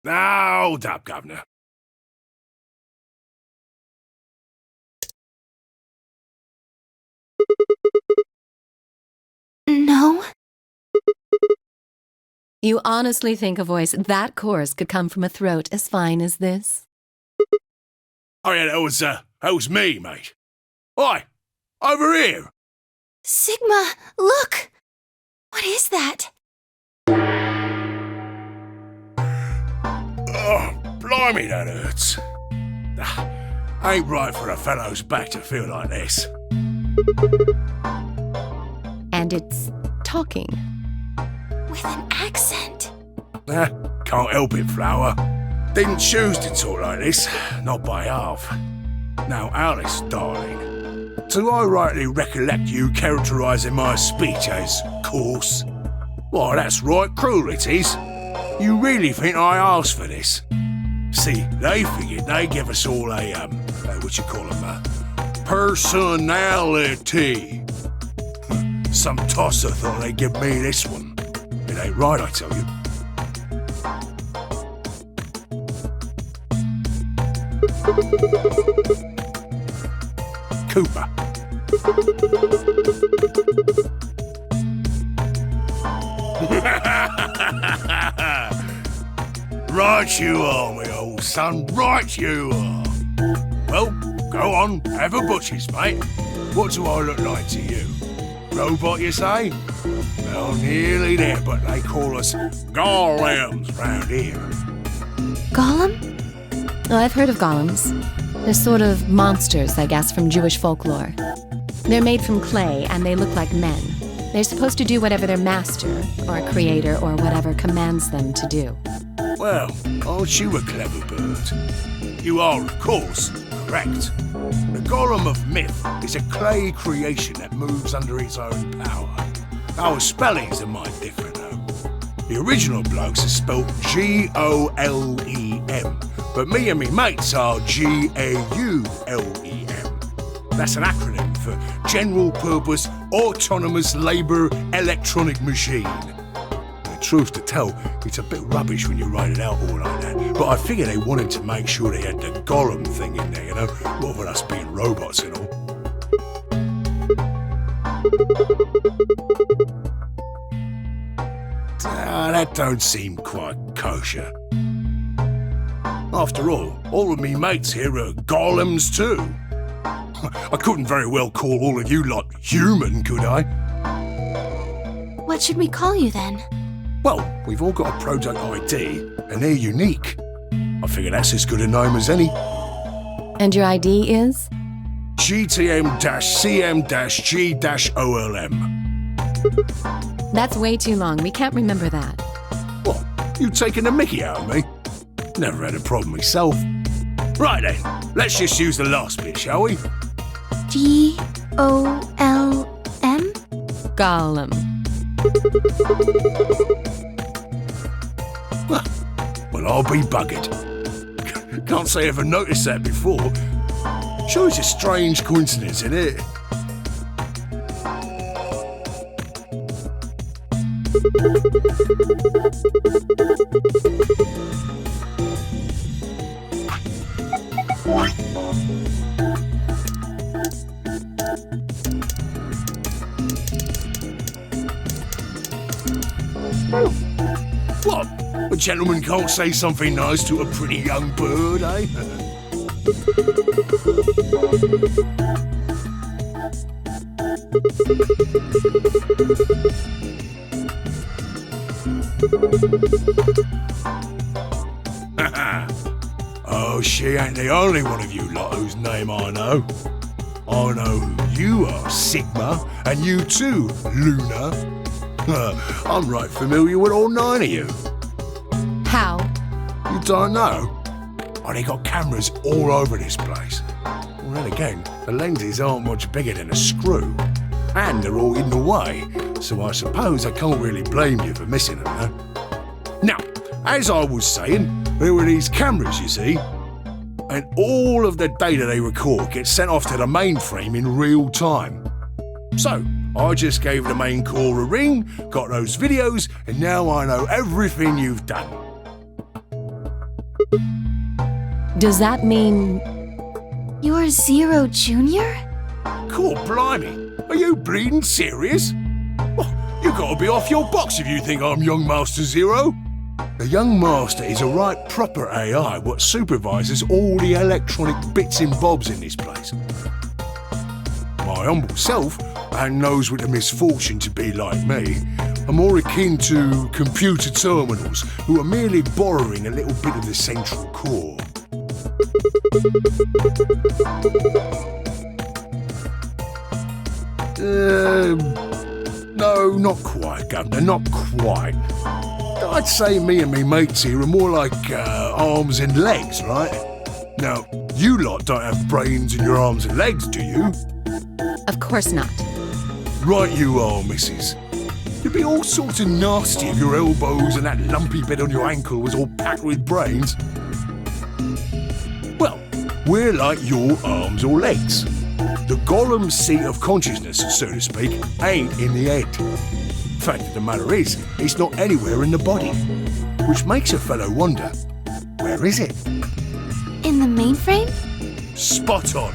Now, hold up, Governor. No? You honestly think a voice that coarse could come from a throat as fine as this? Oh yeah, that was me, mate. Oi, over here. Sigma, look! What is that? Oh, blimey, that hurts. Ain't right for a fellow's back to feel like this. And it's talking. With an accent. Can't help it, Flower. Didn't choose to talk like this, not by half. Now, Alice, darling, do I rightly recollect you characterising my speech as coarse? Why, that's right cruel it is. You really think I asked for this? See, they figured they'd give us all a, personality. Some tosser thought they'd give me this one. It ain't right, I tell you. Cooper. Right you are, my old son, right you are. Well, go on, have a butcher's, mate. What do I look like to you? Robot, you say? Well, nearly there, but they call us golems round here. Golem? Oh, I've heard of golems. They're sort of monsters, I guess, from Jewish folklore. They're made from clay, and they look like men. They're supposed to do whatever their master, or creator, or whatever commands them to do. Well, aren't you a clever bird? You are, of course, correct. The golem of myth is a clay creation that moves under its own power. Our spellings are might different, though. The original blokes are spelt G-O-L-E-M, but me and me mates are G-A-U-L-E-M. That's an acronym for General Purpose Autonomous Labour Electronic Machine. The truth to tell, it's a bit rubbish when you write it out all like that, but I figure they wanted to make sure they had the golem thing in there, you know, rather than us being robots and all. That don't seem quite kosher. After all of me mates here are golems too. I couldn't very well call all of you lot human, could I? What should we call you then? Well, we've all got a product ID, and they're unique. I figure that's as good a name as any. And your ID is? GTM-CM-G-OLM. That's way too long. We can't remember that. What? You taking the mickey out of me? Never had a problem myself. Right then, let's just use the last bit, shall we? G-O-L-M? Golem. Well, I'll be buggered. Can't say I ever noticed that before. Sure, it's a strange coincidence, isn't it? What? A gentleman can't say something nice to a pretty young bird, eh? Oh, she ain't the only one of you lot whose name I know. I know who you are, Sigma, and you too, Luna. I'm right familiar with all 9 of you. How? You don't know? Oh, they got cameras all over this place. Well, then again, the lenses aren't much bigger than a screw. And they're all hidden away, so I suppose I can't really blame you for missing them, huh? Now, as I was saying, there were these cameras, you see, and all of the data they record gets sent off to the mainframe in real time. So, I just gave the main core a ring, got those videos, and now I know everything you've done. Does that mean... You're Zero Junior? Cool, blimey. Are you bleeding serious? Well, you gotta be off your box if you think I'm Young Master Zero. The Young Master is a right proper AI what supervises all the electronic bits and bobs in this place. My humble self, and those with the misfortune to be like me, are more akin to computer terminals who are merely borrowing a little bit of the central core. No, not quite, Governor, not quite. I'd say me and me mates here are more like arms and legs, right? Now, you lot don't have brains in your arms and legs, do you? Of course not. Right you are, missus. You'd be all sorts of nasty if your elbows and that lumpy bit on your ankle was all packed with brains. Well, we're like your arms or legs. The golem's seat of consciousness, so to speak, ain't in the head. Fact of the matter is, it's not anywhere in the body. Which makes a fellow wonder, where is it? In the mainframe? Spot on.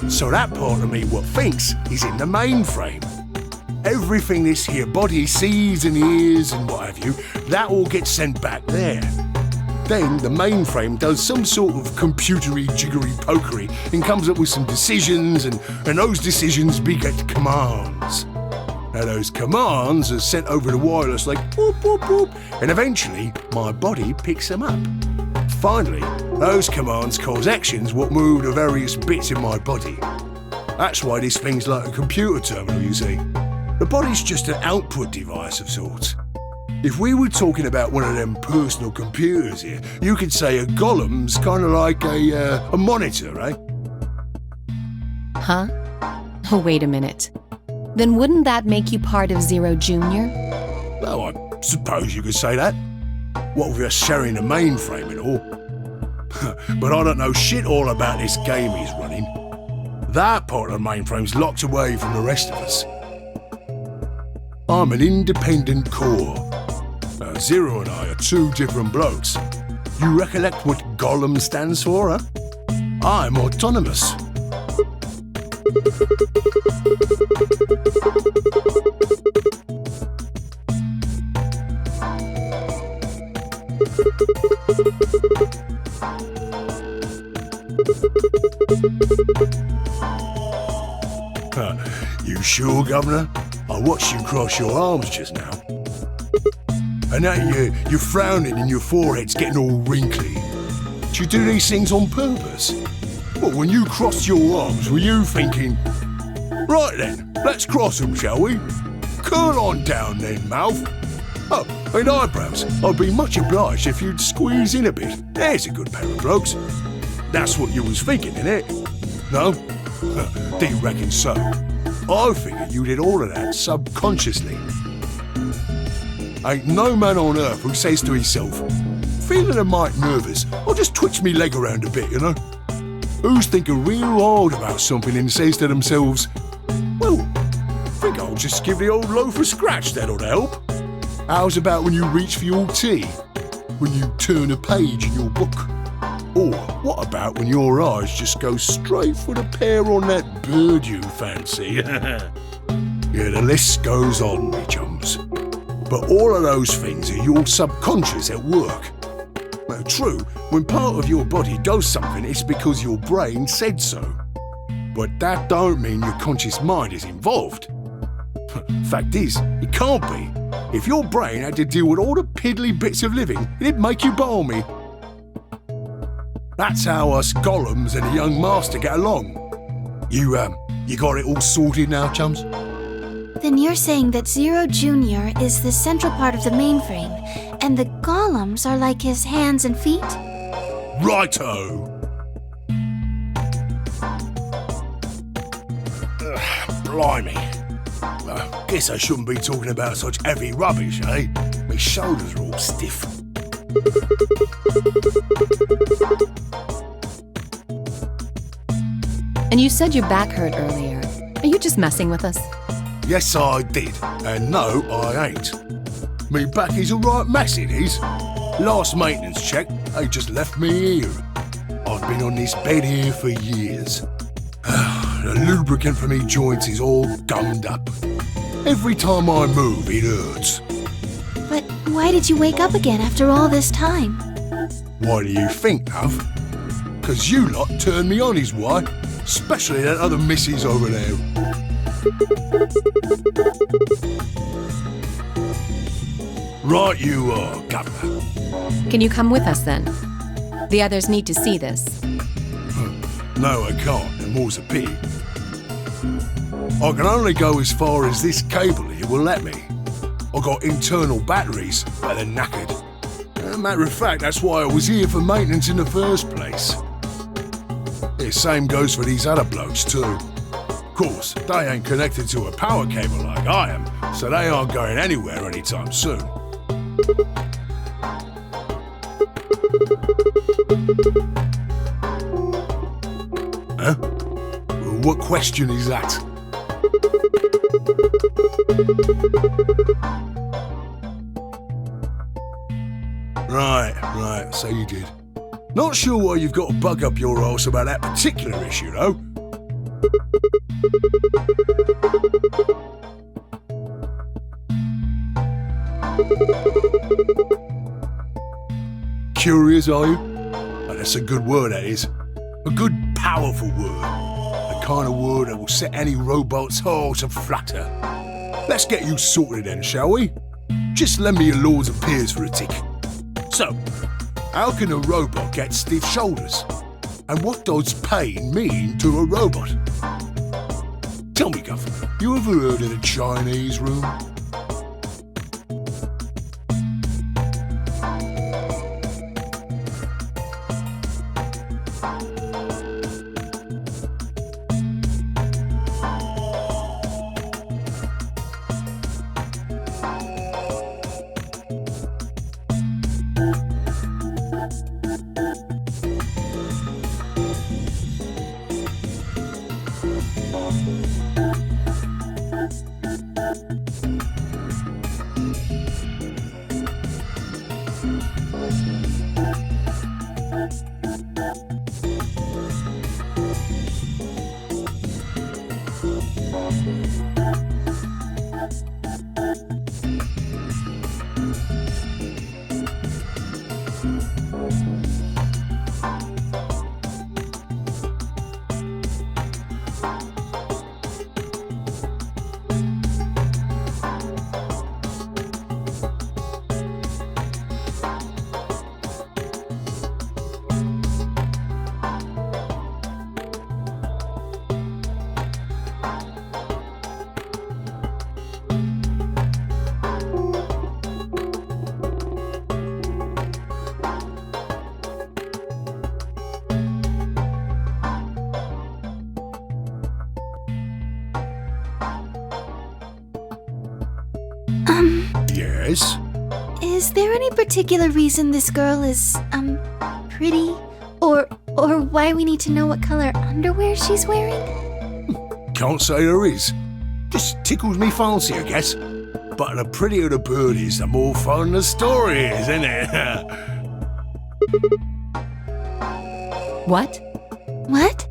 So that part of me what thinks is in the mainframe. Everything this here body sees and hears and what have you, that all gets sent back there. Then the mainframe does some sort of computery jiggery pokery and comes up with some decisions, and those decisions beget commands. Now those commands are sent over the wireless like boop, boop, boop, and eventually my body picks them up. Finally, those commands cause actions what move the various bits in my body. That's why this thing's like a computer terminal, you see. The body's just an output device of sorts. If we were talking about one of them personal computers here, you could say a golem's kind of like a monitor, eh? Huh? Oh, wait a minute. Then wouldn't that make you part of Zero Junior? Well, I suppose you could say that. What with us sharing the mainframe and all. But I don't know shit all about this game he's running. That part of the mainframe's locked away from the rest of us. I'm an independent core. Zero and I are two different blokes. You recollect what golem stands for, huh? I'm autonomous. You sure, Governor? I watched you cross your arms just now. And now you're frowning and your forehead's getting all wrinkly. Do you do these things on purpose? Well, when you crossed your arms, were you thinking, right then, let's cross them, shall we? Curl on down then, mouth. Oh, and eyebrows. I'd be much obliged if you'd squeeze in a bit. There's a good pair of blokes. That's what you was thinking, innit? No? Do you reckon so? I figured you did all of that subconsciously. Ain't no man on earth who says to himself, feeling a mite nervous, I'll just twitch me leg around a bit, you know? Who's thinking real hard about something and says to themselves, well, I think I'll just give the old loaf a scratch, that'll help. How's about when you reach for your tea? When you turn a page in your book? Or what about when your eyes just go straight for the pear on that bird you fancy? Yeah, the list goes on, me chums. But all of those things are your subconscious at work. Well, true, when part of your body does something, it's because your brain said so. But that don't mean your conscious mind is involved. Fact is, it can't be. If your brain had to deal with all the piddly bits of living, it'd make you balmy. That's how us golems and the young master get along. You got it all sorted now, chums? Then you're saying that Zero Junior is the central part of the mainframe, and the golems are like his hands and feet? Righto! Blimey. Guess I shouldn't be talking about such heavy rubbish, eh? My shoulders are all stiff. And you said your back hurt earlier. Are you just messing with us? Yes, I did. And no, I ain't. Me back is a right mess, it is. Last maintenance check, they just left me here. I've been on this bed here for years. The lubricant for me joints is all gummed up. Every time I move, it hurts. But why did you wake up again after all this time? Why do you think, love? 'Cause you lot turned me on is why. Especially that other missus over there. Right you are, Governor. Can you come with us then? The others need to see this. No, I can't, and more's a pity. I can only go as far as this cable here will let me. I got internal batteries, but they're knackered. Matter of fact, that's why I was here for maintenance in the first place. The same goes for these other blokes too. Of course, they ain't connected to a power cable like I am, so they aren't going anywhere anytime soon. Huh? What question is that? Right, so you did. Not sure why you've got to bug up your arse about that particular issue, though. Curious, are you? Oh, that's a good word, that is. A good, powerful word. The kind of word that will set any robot's heart to flutter. Let's get you sorted then, shall we? Just lend me your lords and peers for a tick. So, how can a robot get stiff shoulders? And what does pain mean to a robot? Tell me, Guff, you ever heard of the Chinese room? Yes? Is there any particular reason this girl is, pretty? Or why we need to know what color underwear she's wearing? Can't say there is. Just tickles me fancy, I guess. But the prettier the bird is, the more fun the story is, isn't it? What? What?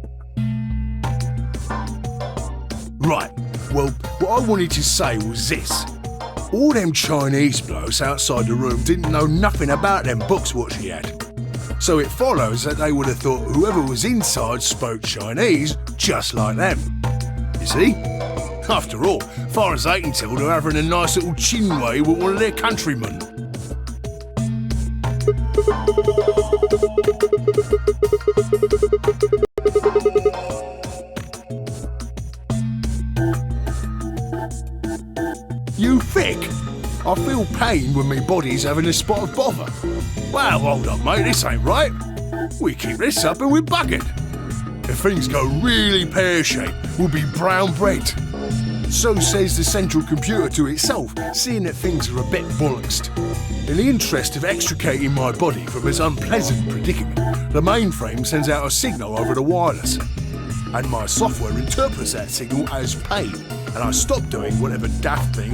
Right, well, what I wanted to say was this. All them Chinese blokes outside the room didn't know nothing about them books what she had. So it follows that they would have thought whoever was inside spoke Chinese just like them. You see? After all, far as they can tell, they're having a nice little chinway with one of their countrymen. You thick? I feel pain when my body's having a spot of bother. Well, hold up, mate, this ain't right. We keep this up and we're buggered. If things go really pear-shaped, we'll be brown bread. So says the central computer to itself, seeing that things are a bit bollocksed. In the interest of extricating my body from this unpleasant predicament, the mainframe sends out a signal over the wireless. And my software interprets that signal as pain, and I stop doing whatever daft thing